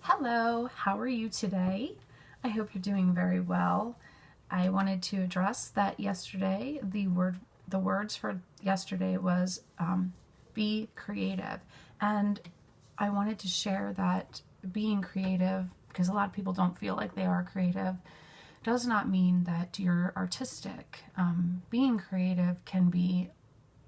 Hello, how are you today? I hope you're doing very well. I wanted to address that yesterday. The words for yesterday was be creative, and I wanted to share that being creative, because a lot of people don't feel like they are creative, does not mean that you're artistic. Being creative can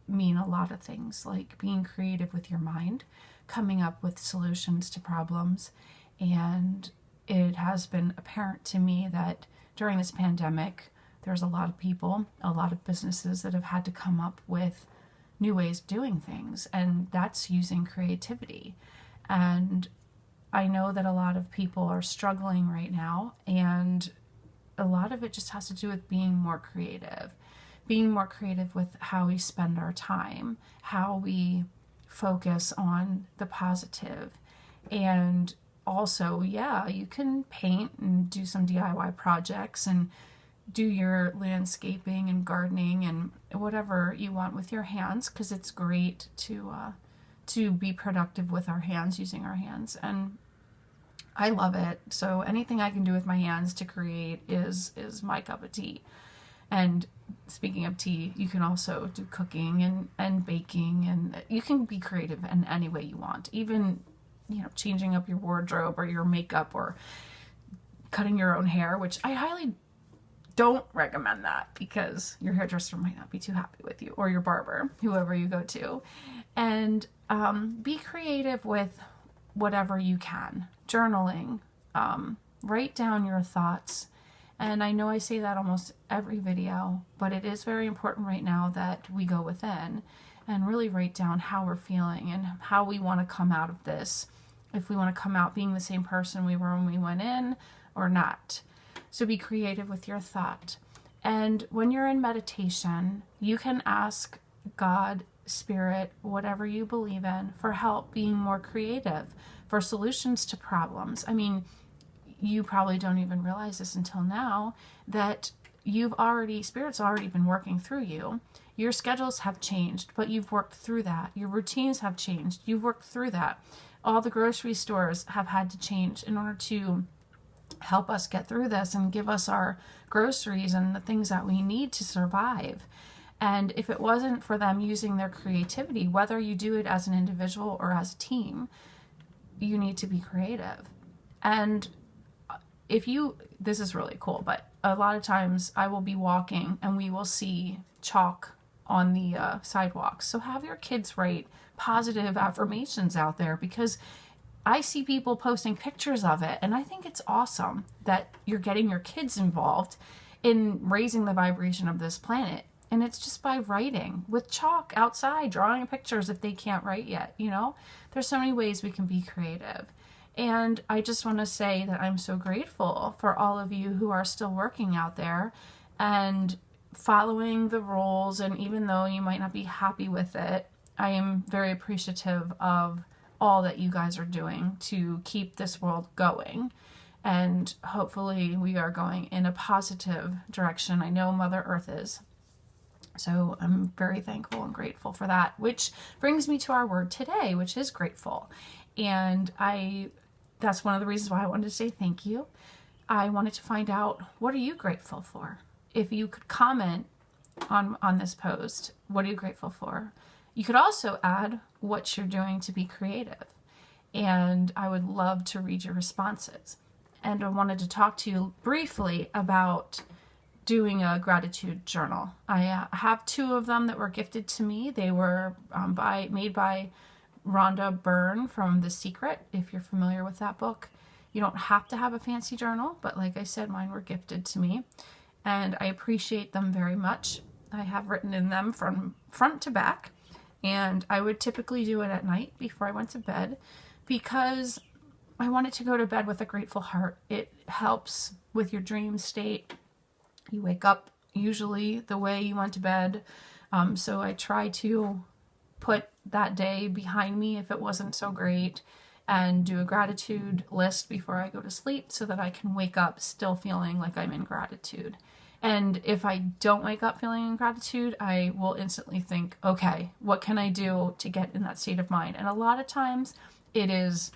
mean a lot of things, like being creative with your mind, coming up with solutions to problems. And it has been apparent to me that during this pandemic, there's a lot of people, a lot of businesses that have had to come up with new ways of doing things, and that's using creativity. And I know that a lot of people are struggling right now, and a lot of it just has to do with being more creative. Being more creative with how we spend our time, how we focus on the positive. And also, yeah, you can paint and do some DIY projects and do your landscaping and gardening and whatever you want with your hands, because it's great to be productive with our hands, using our hands. And I love it. So anything I can do with my hands to create is my cup of tea. And speaking of tea, you can also do cooking and baking, and you can be creative in any way you want. Even, changing up your wardrobe or your makeup or cutting your own hair, which I highly don't recommend that, because your hairdresser might not be too happy with you, or your barber, whoever you go to. And be creative with whatever you can. Journaling, write down your thoughts. And I know I say that almost every video, but it is very important right now that we go within and really write down how we're feeling and how we want to come out of this. If we want to come out being the same person we were when we went in or not. So be creative with your thought. And when you're in meditation, you can ask God, Spirit, whatever you believe in, for help being more creative, for solutions to problems. I mean, you probably don't even realize this until now, that Spirit's already been working through you. Your schedules have changed, but you've worked through that. Your routines have changed. You've worked through that. All the grocery stores have had to change in order to help us get through this and give us our groceries and the things that we need to survive. And if it wasn't for them using their creativity, whether you do it as an individual or as a team, you need to be creative. And this is really cool, but a lot of times I will be walking and we will see chalk on the sidewalks. So have your kids write positive affirmations out there, because I see people posting pictures of it, and I think it's awesome that you're getting your kids involved in raising the vibration of this planet. And it's just by writing with chalk outside, drawing pictures if they can't write yet. There's so many ways we can be creative. And I just want to say that I'm so grateful for all of you who are still working out there and following the rules. And even though you might not be happy with it, I am very appreciative of all that you guys are doing to keep this world going. And hopefully we are going in a positive direction. I know Mother Earth is. So I'm very thankful and grateful for that, which brings me to our word today, which is grateful. And that's one of the reasons why I wanted to say thank you. I wanted to find out, what are you grateful for? If you could comment on this post, what are you grateful for? You could also add what you're doing to be creative. And I would love to read your responses. And I wanted to talk to you briefly about doing a gratitude journal. I have 2 of them that were gifted to me. They were made by Rhonda Byrne from The Secret, if you're familiar with that book. You don't have to have a fancy journal, but like I said, mine were gifted to me, and I appreciate them very much. I have written in them from front to back, and I would typically do it at night before I went to bed, because I wanted to go to bed with a grateful heart. It helps with your dream state. You wake up usually the way you went to bed, so I try to put that day behind me if it wasn't so great, and do a gratitude list before I go to sleep, so that I can wake up still feeling like I'm in gratitude. And if I don't wake up feeling in gratitude, I will instantly think, okay, what can I do to get in that state of mind? And a lot of times it is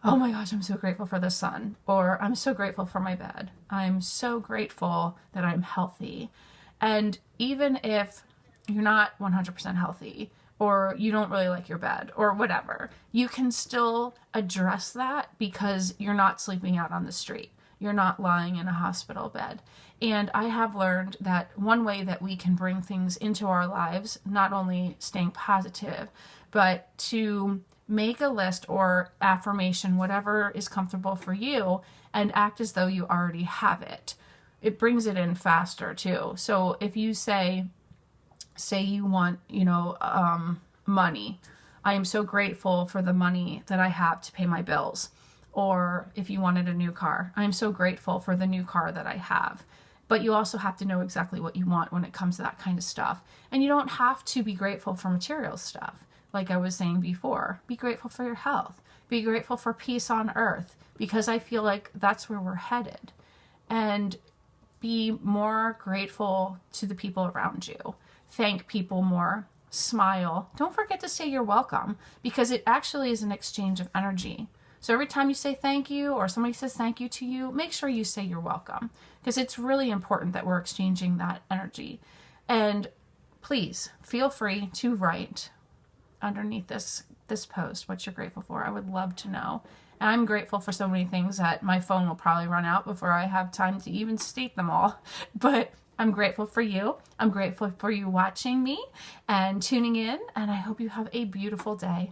oh my gosh, I'm so grateful for the sun, or I'm so grateful for my bed. I'm so grateful that I'm healthy. And even if you're not 100% healthy, or you don't really like your bed, or whatever, you can still address that because you're not sleeping out on the street. You're not lying in a hospital bed. And I have learned that one way that we can bring things into our lives, not only staying positive, but to make a list or affirmation, whatever is comfortable for you, and act as though you already have it. It brings it in faster too. So if you say you want, money. I am so grateful for the money that I have to pay my bills. Or if you wanted a new car, I'm so grateful for the new car that I have. But you also have to know exactly what you want when it comes to that kind of stuff. And you don't have to be grateful for material stuff. Like I was saying before, be grateful for your health. Be grateful for peace on earth, because I feel like that's where we're headed. And be more grateful to the people around you. Thank people more. Smile. Don't forget to say you're welcome, because it actually is an exchange of energy. So every time you say thank you, or somebody says thank you to you, make sure you say you're welcome, because it's really important that we're exchanging that energy. And please feel free to write underneath this post what you're grateful for. I would love to know. And I'm grateful for so many things that my phone will probably run out before I have time to even state them all. But I'm grateful for you. I'm grateful for you watching me and tuning in, and I hope you have a beautiful day.